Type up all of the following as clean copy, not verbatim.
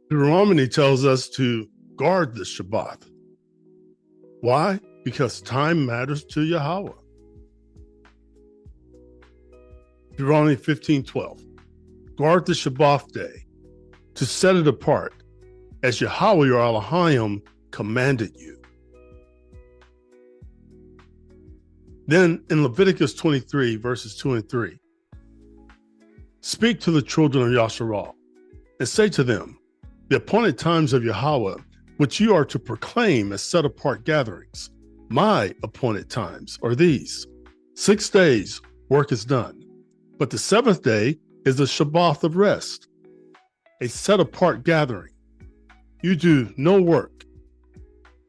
Deuteronomy tells us to guard the Shabbat. Why? Because time matters to Yahawah. Deuteronomy 15:12. Guard the Shabbat day to set it apart as Yahawah your Elohim commanded you. Then in Leviticus 23, verses 2 and 3, speak to the children of Yasharal and say to them, the appointed times of Yahawah, which you are to proclaim as set apart gatherings, my appointed times are these. 6 days work is done, but the seventh day is the Shabbat of rest, a set apart gathering. You do no work.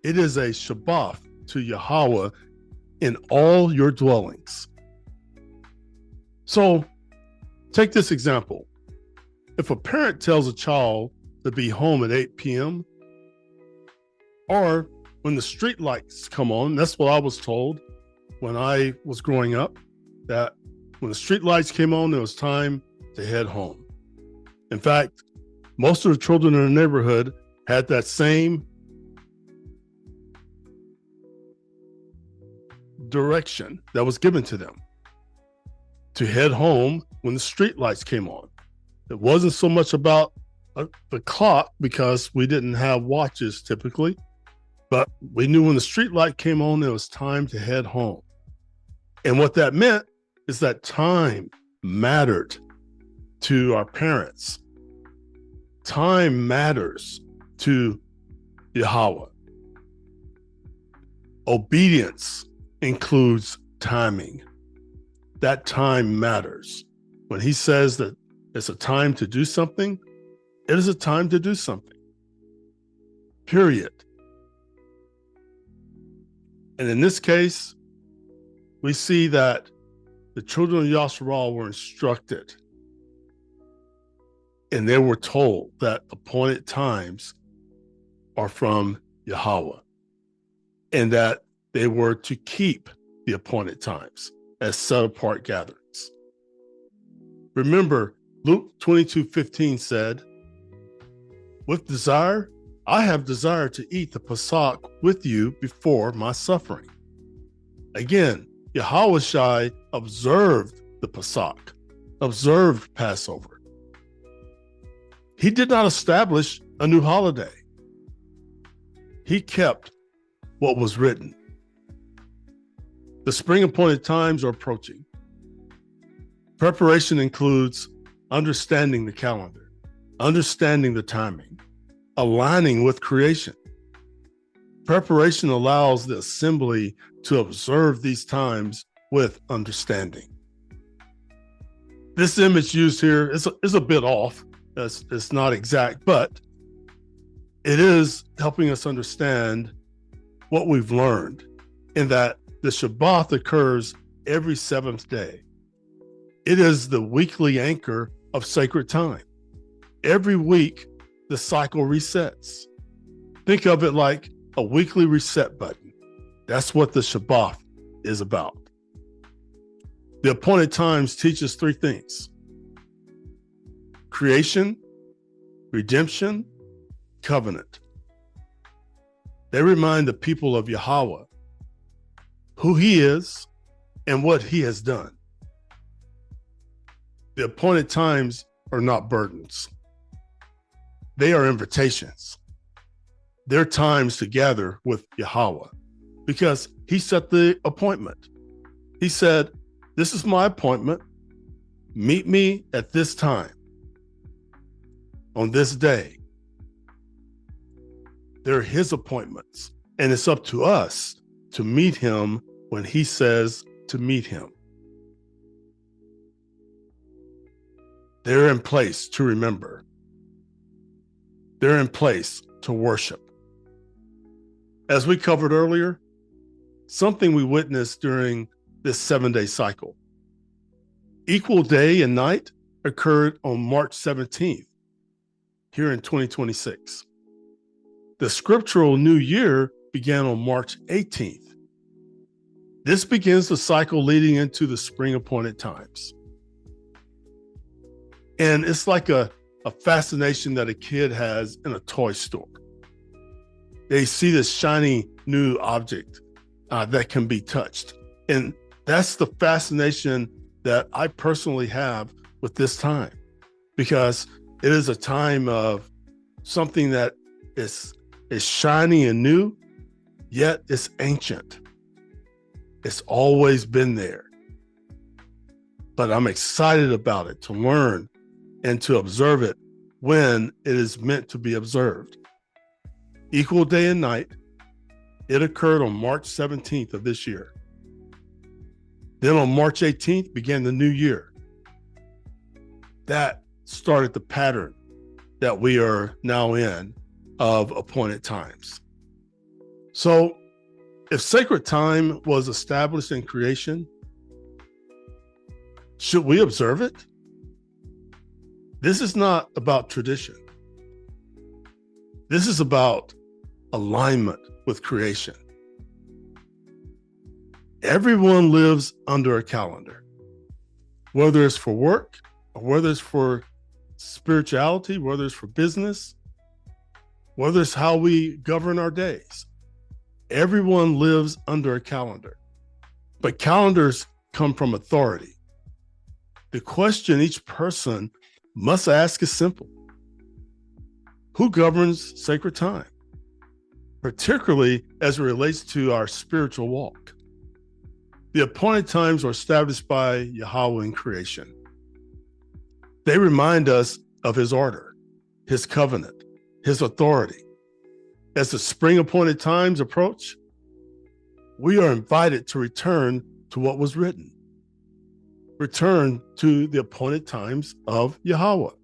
It is a Shabbat to Yahawah in all your dwellings. So take this example. If a parent tells a child to be home at 8 p.m., or when the street lights come on, that's what I was told when I was growing up, that when the street lights came on, it was time to head home. In fact, most of the children in the neighborhood had that same direction that was given to them, to head home when the street lights came on. It wasn't so much about the clock, because we didn't have watches typically, but we knew when the street light came on, it was time to head home. And what that meant is that time mattered to our parents. Time matters to Yahawah. Obedience includes timing. That time matters. When he says that it's a time to do something, it is a time to do something. Period. And in this case, we see that the children of Yasharal were instructed, and they were told that appointed times are from Yahawah, and that they were to keep the appointed times as set apart gatherings. Remember, Luke 22:15 said, with desire, I have desired to eat the Pesach with you before my suffering. Again, Yahawah observed the Pesach, observed Passover. He did not establish a new holiday. He kept what was written. The spring appointed times are approaching. Preparation includes understanding the calendar, understanding the timing, aligning with creation. Preparation allows the assembly to observe these times with understanding. This image used here is a bit off. It's not exact, but it is helping us understand what we've learned in that the Shabbat occurs every seventh day. It is the weekly anchor of sacred time. Every week, the cycle resets. Think of it like a weekly reset button. That's what the Shabbat is about. The appointed times teach us three things: creation, redemption, covenant. They remind the people of Yahawah who he is and what he has done. The appointed times are not burdens. They are invitations. They're times to gather with Yahawah because he set the appointment. He said, this is my appointment. Meet me at this time on this day. They're his appointments, and it's up to us to meet him when he says to meet him. They're in place to remember. They're in place to worship. As we covered earlier, something we witnessed during this 7-day cycle. Equal day and night occurred on March 17th, here in 2026. The scriptural new year began on March 18th. This begins the cycle leading into the spring appointed times. And it's like a a fascination that a kid has in a toy store. They see this shiny new object that can be touched. And that's the fascination that I personally have with this time, because it is a time of something that is shiny and new, yet it's ancient. It's always been there. But I'm excited about it, to learn and to observe it when it is meant to be observed. Equal day and night. It occurred on March 17th of this year. Then on March 18th began the new year. That started the pattern that we are now in of appointed times. So if sacred time was established in creation, should we observe it? This is not about tradition. This is about alignment with creation. Everyone lives under a calendar, whether it's for work or whether it's for spirituality, whether it's for business, whether it's how we govern our days. Everyone lives under a calendar, but calendars come from authority. The question each person must ask is simple: who governs sacred time, particularly as it relates to our spiritual walk? The appointed times are established by Yahawah in creation. They remind us of his order, his covenant, his authority. As the spring appointed times approach, we are invited to return to what was written. Return to the appointed times of Yahawah.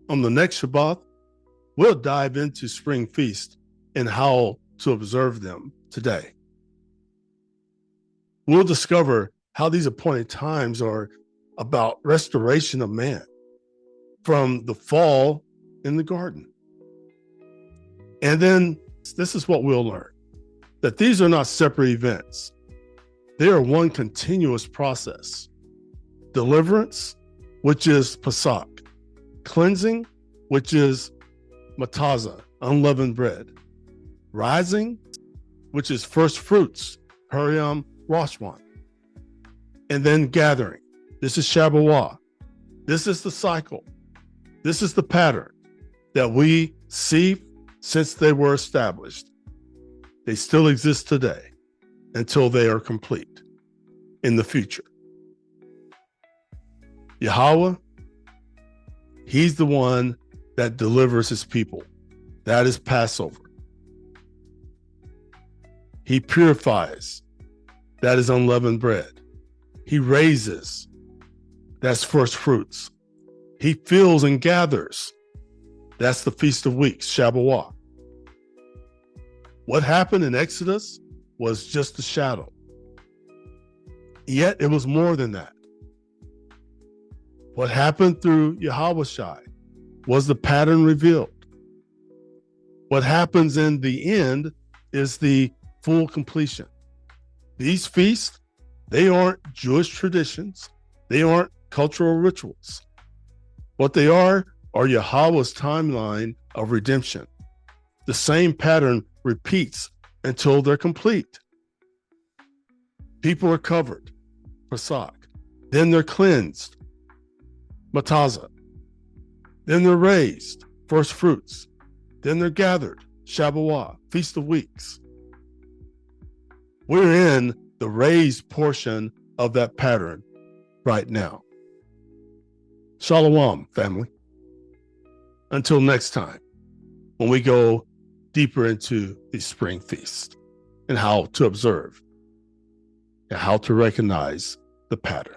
On the next Shabbat, we'll dive into spring feast and how to observe them today. We'll discover how these appointed times are about restoration of man from the fall in the garden. And then this is what we'll learn: that these are not separate events. They are one continuous process. Deliverance, which is Pesach. Cleansing, which is Matazah, unleavened bread. Rising, which is first fruits, Hariam Roshwan. And then gathering. This is Shabbat. This is the cycle. This is the pattern that we see since they were established. They still exist today until they are complete in the future. Yahawah, he's the one that delivers his people. That is Passover. He purifies. That is unleavened bread. He raises. That's first fruits. He fills and gathers. That's the Feast of Weeks, Shabbat. What happened in Exodus was just a shadow. Yet it was more than that. What happened through Yahawah was the pattern revealed. What happens in the end is the full completion. These feasts, they aren't Jewish traditions. They aren't cultural rituals. What they are Yahawah's timeline of redemption. The same pattern repeats until they're complete. People are covered, Pesach. Then they're cleansed, Matazah. Then they're raised, first fruits. Then they're gathered, Shabbat, Feast of Weeks. We're in the raised portion of that pattern right now. Shalom, family. Until next time, when we go deeper into the spring feast and how to observe and how to recognize the pattern.